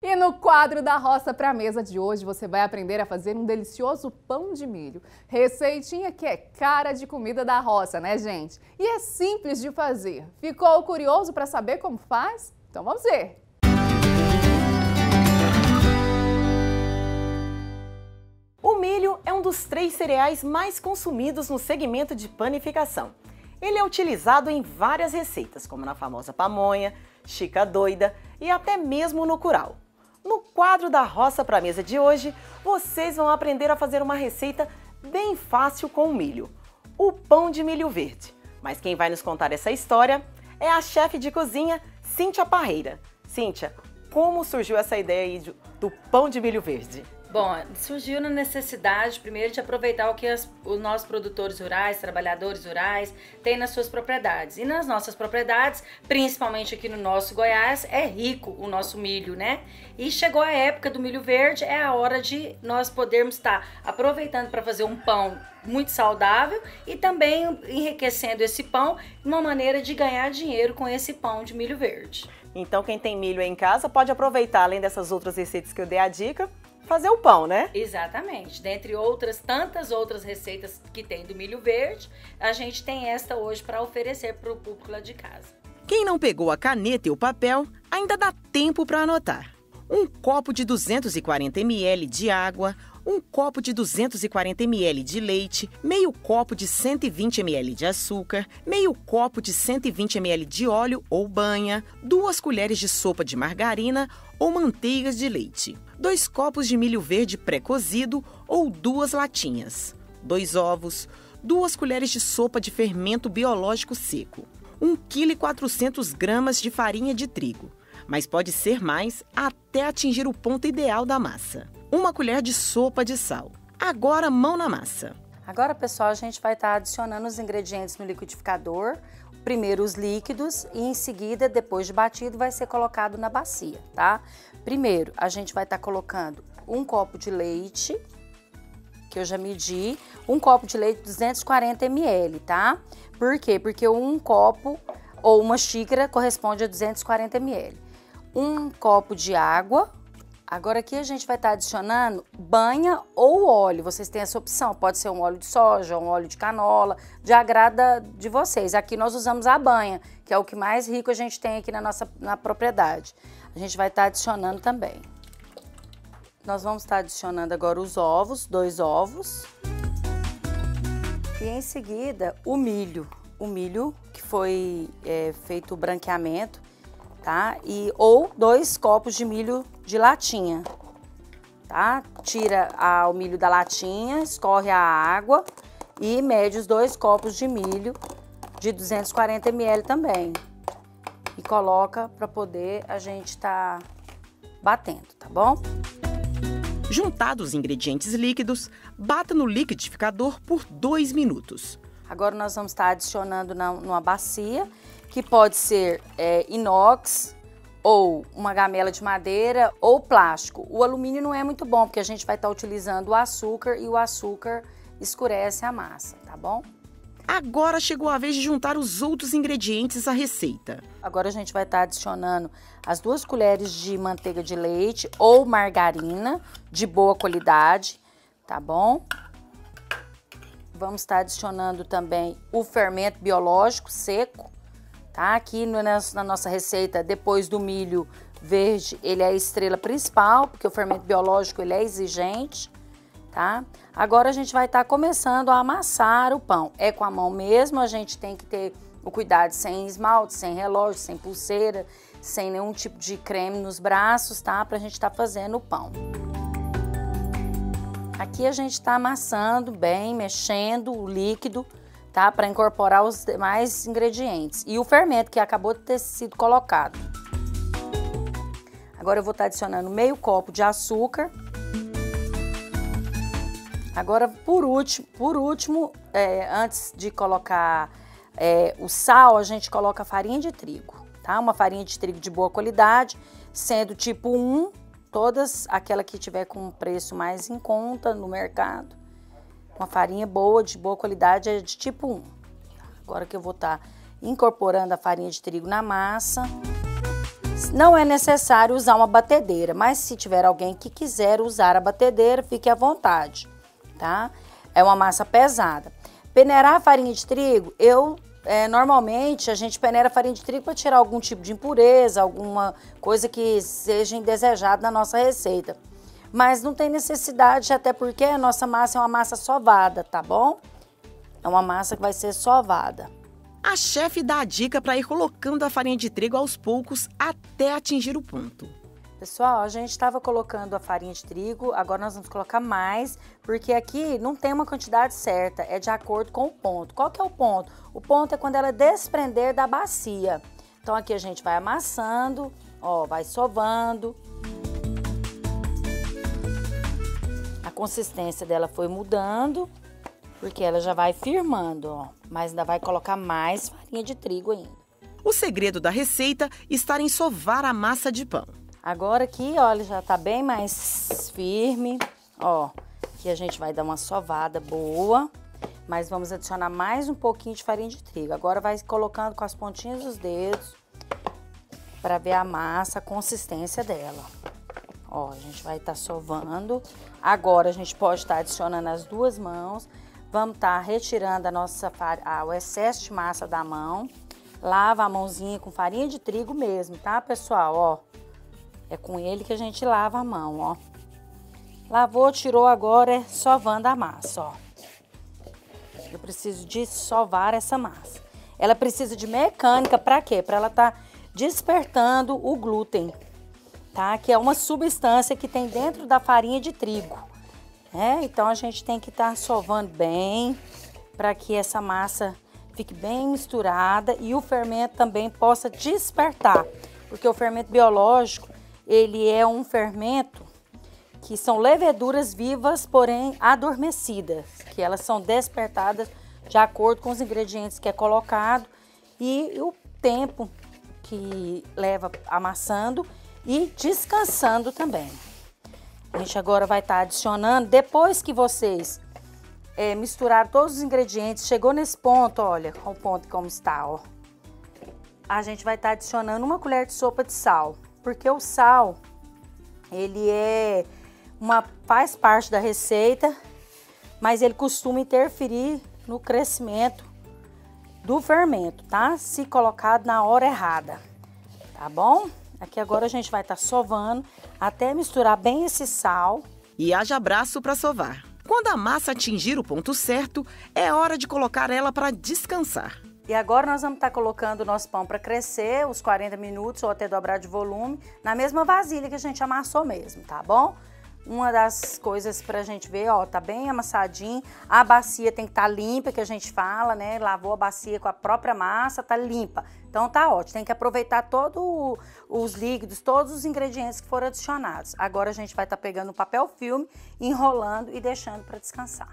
E no quadro da Roça para a Mesa de hoje, você vai aprender a fazer um delicioso pão de milho. Receitinha que é cara de comida da roça, né, gente? E é simples de fazer. Ficou curioso para saber como faz? Então vamos ver! O milho é um dos 3 cereais mais consumidos no segmento de panificação. Ele é utilizado em várias receitas, como na famosa pamonha, chica doida e até mesmo no curau. No quadro da Roça para a Mesa de hoje, vocês vão aprender a fazer uma receita bem fácil com o milho, o pão de milho verde. Mas quem vai nos contar essa história é a chefe de cozinha, Cíntia Parreira. Cíntia, como surgiu essa ideia aí do pão de milho verde? Bom, surgiu na necessidade, primeiro, de aproveitar o que os nossos produtores rurais, trabalhadores rurais, têm nas suas propriedades. E nas nossas propriedades, principalmente aqui no nosso Goiás, é rico o nosso milho, né? E chegou a época do milho verde, é a hora de nós podermos estar aproveitando para fazer um pão muito saudável e também enriquecendo esse pão de uma maneira de ganhar dinheiro com esse pão de milho verde. Então, quem tem milho aí em casa pode aproveitar, além dessas outras receitas que eu dei a dica, fazer o pão, né? Exatamente. Dentre outras, tantas outras receitas que tem do milho verde, a gente tem esta hoje para oferecer para o público lá de casa. Quem não pegou a caneta e o papel, ainda dá tempo para anotar. Um copo de 240 ml de água, um copo de 240 ml de leite, meio copo de 120 ml de açúcar, meio copo de 120 ml de óleo ou banha, 2 colheres de sopa de margarina ou manteigas de leite, 2 copos de milho verde pré-cozido ou 2 latinhas, 2 ovos, 2 colheres de sopa de fermento biológico seco, 1,4 kg de farinha de trigo, mas pode ser mais até atingir o ponto ideal da massa. 1 colher de sopa de sal. Agora, mão na massa. Agora, pessoal, a gente vai estar adicionando os ingredientes no liquidificador. Primeiro os líquidos e em seguida, depois de batido, vai ser colocado na bacia, tá? Primeiro, a gente vai estar colocando 1 copo de leite, que eu já medi, 1 copo de leite 240 ml, tá? Por quê? Porque 1 copo ou 1 xícara corresponde a 240 ml. 1 copo de água. Agora aqui a gente vai estar adicionando banha ou óleo, vocês têm essa opção, pode ser um óleo de soja, um óleo de canola, de agrada de vocês. Aqui nós usamos a banha, que é o que mais rico a gente tem aqui na propriedade. A gente vai estar adicionando também. Nós vamos estar adicionando agora os ovos, 2 ovos. E em seguida o milho que foi feito o branqueamento, tá? Ou 2 copos de milho de latinha, tá? Tira o milho da latinha, escorre a água e mede os 2 copos de milho de 240 ml também. E coloca para poder a gente tá batendo, tá bom? Juntados os ingredientes líquidos, bata no liquidificador por 2 minutos. Agora nós vamos estar adicionando numa bacia, que pode ser inox, ou uma gamela de madeira, ou plástico. O alumínio não é muito bom, porque a gente vai estar utilizando o açúcar e o açúcar escurece a massa, tá bom? Agora chegou a vez de juntar os outros ingredientes à receita. Agora a gente vai estar adicionando as 2 colheres de manteiga de leite ou margarina de boa qualidade, tá bom? Vamos estar adicionando também o fermento biológico seco, tá? Aqui na nossa receita, depois do milho verde, ele é a estrela principal, porque o fermento biológico ele é exigente, tá? Agora a gente vai estar começando a amassar o pão. É com a mão mesmo, a gente tem que ter o cuidado sem esmalte, sem relógio, sem pulseira, sem nenhum tipo de creme nos braços, tá? Pra gente estar fazendo o pão. Aqui a gente está amassando bem, mexendo o líquido, tá? Para incorporar os demais ingredientes. E o fermento que acabou de ter sido colocado. Agora eu vou estar adicionando meio copo de açúcar. Agora, por último, antes de colocar o sal, a gente coloca a farinha de trigo, tá? Uma farinha de trigo de boa qualidade, sendo tipo 1, todas aquela que tiver com um preço mais em conta no mercado. Uma farinha boa, de boa qualidade, é de tipo 1. Agora que eu vou estar incorporando a farinha de trigo na massa, não é necessário usar uma batedeira, mas se tiver alguém que quiser usar a batedeira, fique à vontade, tá? É uma massa pesada. Peneirar a farinha de trigo, normalmente a gente peneira a farinha de trigo para tirar algum tipo de impureza, alguma coisa que seja indesejada na nossa receita. Mas não tem necessidade, até porque a nossa massa é uma massa sovada, tá bom? É uma massa que vai ser sovada. A chefe dá a dica para ir colocando a farinha de trigo aos poucos até atingir o ponto. Pessoal, a gente estava colocando a farinha de trigo, agora nós vamos colocar mais, porque aqui não tem uma quantidade certa, é de acordo com o ponto. Qual que é o ponto? O ponto é quando ela desprender da bacia. Então aqui a gente vai amassando, ó, vai sovando. A consistência dela foi mudando, porque ela já vai firmando, ó, mas ainda vai colocar mais farinha de trigo ainda. O segredo da receita está em sovar a massa de pão. Agora aqui, olha, já tá bem mais firme, ó. Aqui a gente vai dar uma sovada boa, mas vamos adicionar mais um pouquinho de farinha de trigo. Agora vai colocando com as pontinhas dos dedos para ver a massa, a consistência dela. Ó, a gente vai estar sovando. Agora a gente pode estar adicionando as duas mãos. Vamos estar retirando o excesso de massa da mão. Lava a mãozinha com farinha de trigo mesmo, tá, pessoal? Ó, é com ele que a gente lava a mão, ó. Lavou, tirou, agora é sovando a massa, ó. Eu preciso de sovar essa massa. Ela precisa de mecânica, pra quê? Pra ela estar despertando o glúten, tá? Que é uma substância que tem dentro da farinha de trigo. Então a gente tem que estar sovando bem para que essa massa fique bem misturada e o fermento também possa despertar, porque o fermento biológico, ele é um fermento que são leveduras vivas, porém adormecidas, que elas são despertadas de acordo com os ingredientes que é colocado e o tempo que leva amassando e descansando também. A gente agora vai estar adicionando, depois que vocês misturaram todos os ingredientes, chegou nesse ponto, olha o ponto como está, ó. A gente vai estar adicionando uma colher de sopa de sal, porque o sal, ele faz parte da receita, mas ele costuma interferir no crescimento do fermento, tá? Se colocado na hora errada, tá bom? Aqui agora a gente vai estar sovando até misturar bem esse sal. E haja braço para sovar. Quando a massa atingir o ponto certo, é hora de colocar ela para descansar. E agora nós vamos estar colocando o nosso pão para crescer, os 40 minutos ou até dobrar de volume, na mesma vasilha que a gente amassou mesmo, tá bom? Uma das coisas pra gente ver, ó, tá bem amassadinho. A bacia tem que estar limpa, que a gente fala, né? Lavou a bacia com a própria massa, tá limpa. Então tá ótimo, tem que aproveitar todos os líquidos, todos os ingredientes que foram adicionados. Agora a gente vai estar pegando o papel filme, enrolando e deixando para descansar.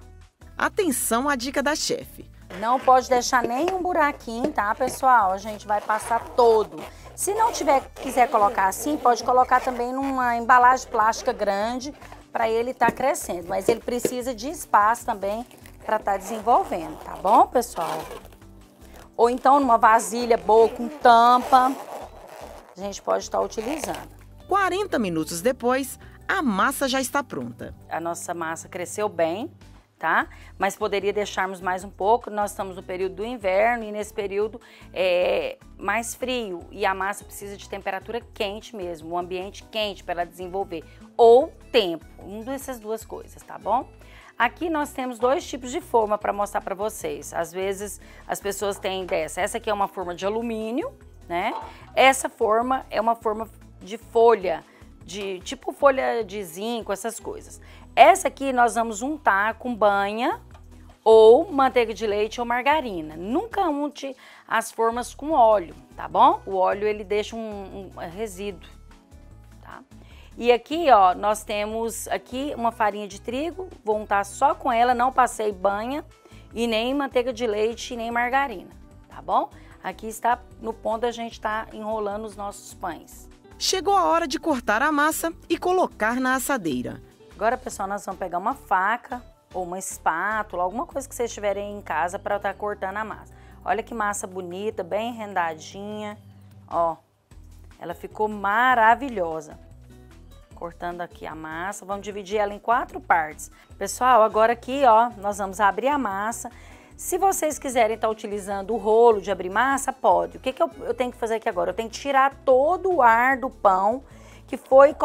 Atenção à dica da chefe. Não pode deixar nenhum buraquinho, tá, pessoal? A gente vai passar todo. Se não quiser colocar assim, pode colocar também numa embalagem plástica grande para ele estar crescendo. Mas ele precisa de espaço também para estar desenvolvendo, tá bom, pessoal? Ou então numa vasilha boa com tampa, a gente pode estar utilizando. 40 minutos depois, a massa já está pronta. A nossa massa cresceu bem, tá? Mas poderia deixarmos mais um pouco. Nós estamos no período do inverno e nesse período é mais frio e a massa precisa de temperatura quente mesmo, um ambiente quente para ela desenvolver, ou tempo, uma dessas duas coisas, tá bom? Aqui nós temos dois tipos de forma para mostrar para vocês. Às vezes as pessoas têm dessa. Essa aqui é uma forma de alumínio, né? Essa forma é uma forma de folha, tipo folha de zinco, essas coisas. Essa aqui nós vamos untar com banha ou manteiga de leite ou margarina. Nunca unte as formas com óleo, tá bom? O óleo ele deixa um resíduo, tá? E aqui, ó, nós temos aqui uma farinha de trigo, vou untar só com ela, não passei banha e nem manteiga de leite nem margarina, tá bom? Aqui está no ponto da gente estar enrolando os nossos pães. Chegou a hora de cortar a massa e colocar na assadeira. Agora, pessoal, nós vamos pegar uma faca ou uma espátula, alguma coisa que vocês tiverem em casa para estar cortando a massa. Olha que massa bonita, bem rendadinha, ó. Ela ficou maravilhosa. Cortando aqui a massa, vamos dividir ela em 4 partes. Pessoal, agora aqui, ó, nós vamos abrir a massa. Se vocês quiserem estar utilizando o rolo de abrir massa, pode. O que eu tenho que fazer aqui agora? Eu tenho que tirar todo o ar do pão, que foi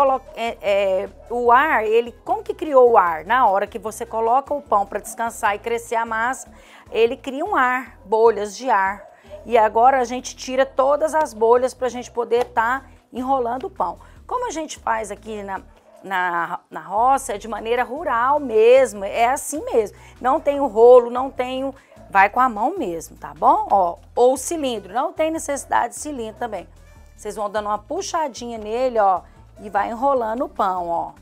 o ar, como que criou o ar? Na hora que você coloca o pão para descansar e crescer a massa, ele cria um ar, bolhas de ar. E agora a gente tira todas as bolhas para a gente poder estar enrolando o pão. Como a gente faz aqui na roça, é de maneira rural mesmo, é assim mesmo. Não tem o rolo, não tem vai com a mão mesmo, tá bom? Ó, ou cilindro, não tem necessidade de cilindro também. Vocês vão dando uma puxadinha nele, ó, e vai enrolando o pão, ó.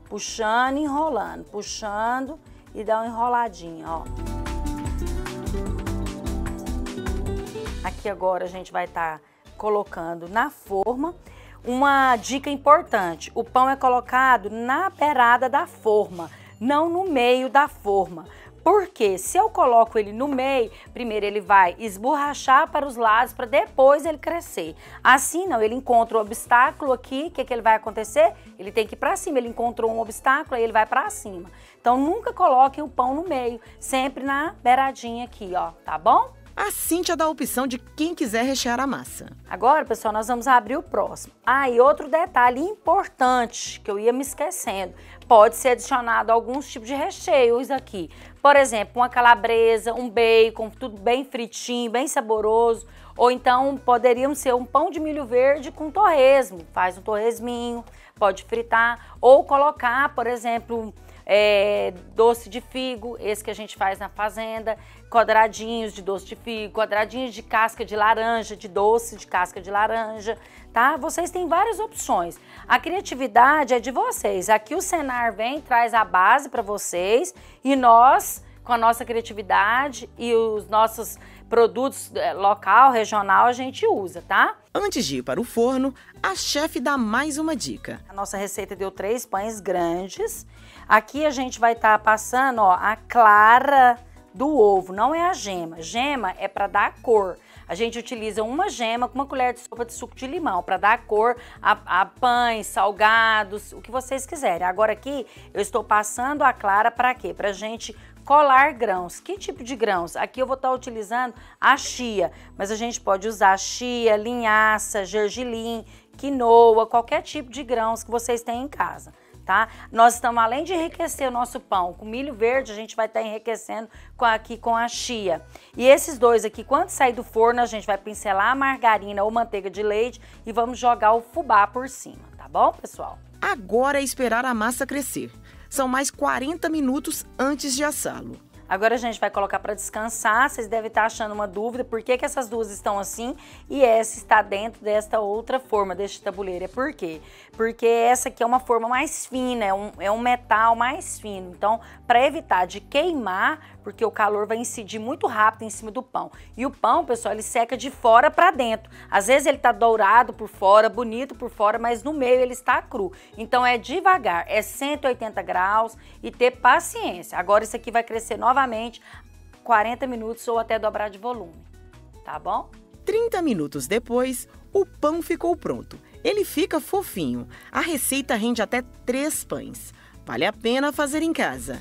Puxando e enrolando, puxando e dá uma enroladinha, ó. Aqui agora a gente vai estar colocando na forma. Uma dica importante, o pão é colocado na beirada da forma, não no meio da forma. Porque se eu coloco ele no meio, primeiro ele vai esborrachar para os lados para depois ele crescer. Assim não, ele encontra um obstáculo aqui, o que ele vai acontecer? Ele tem que ir para cima, ele encontrou um obstáculo, aí ele vai para cima. Então nunca coloquem o pão no meio, sempre na beiradinha aqui, ó, tá bom? A Cíntia dá a opção de quem quiser rechear a massa. Agora, pessoal, nós vamos abrir o próximo. E outro detalhe importante que eu ia me esquecendo. Pode ser adicionado alguns tipos de recheios aqui. Por exemplo, uma calabresa, um bacon, tudo bem fritinho, bem saboroso. Ou então poderíamos ser um pão de milho verde com torresmo. Faz um torresminho, pode fritar. Ou colocar, por exemplo, doce de figo, esse que a gente faz na fazenda, quadradinhos de doce de figo, quadradinhos de casca de laranja, de doce de casca de laranja, tá? Vocês têm várias opções. A criatividade é de vocês. Aqui o Senar vem, traz a base para vocês e nós, com a nossa criatividade e os nossos produtos local, regional, a gente usa, tá? Antes de ir para o forno, a chefe dá mais uma dica. A nossa receita deu 3 pães grandes. Aqui a gente vai estar passando, ó, a clara do ovo, não é a gema. Gema é para dar cor. A gente utiliza uma gema com uma colher de sopa de suco de limão para dar cor a pães, salgados, o que vocês quiserem. Agora aqui eu estou passando a clara para quê? Para a gente colar grãos. Que tipo de grãos? Aqui eu vou estar utilizando a chia, mas a gente pode usar chia, linhaça, gergelim, quinoa, qualquer tipo de grãos que vocês têm em casa. Tá? Nós estamos, além de enriquecer o nosso pão com milho verde, a gente vai estar enriquecendo aqui com a chia. E esses dois aqui, quando sair do forno, a gente vai pincelar a margarina ou manteiga de leite e vamos jogar o fubá por cima, tá bom, pessoal? Agora é esperar a massa crescer. São mais 40 minutos antes de assá-lo. Agora a gente vai colocar para descansar. Vocês devem estar achando uma dúvida, por que essas duas estão assim e essa está dentro desta outra forma, deste tabuleiro. Por quê? Porque essa aqui é uma forma mais fina, é um metal mais fino. Então, para evitar de queimar, porque o calor vai incidir muito rápido em cima do pão. E o pão, pessoal, ele seca de fora para dentro. Às vezes ele está dourado por fora, bonito por fora, mas no meio ele está cru. Então é devagar, é 180 graus e ter paciência. Agora isso aqui vai crescer novamente 40 minutos ou até dobrar de volume, tá bom? 30 minutos depois, o pão ficou pronto. Ele fica fofinho. A receita rende até 3 pães. Vale a pena fazer em casa.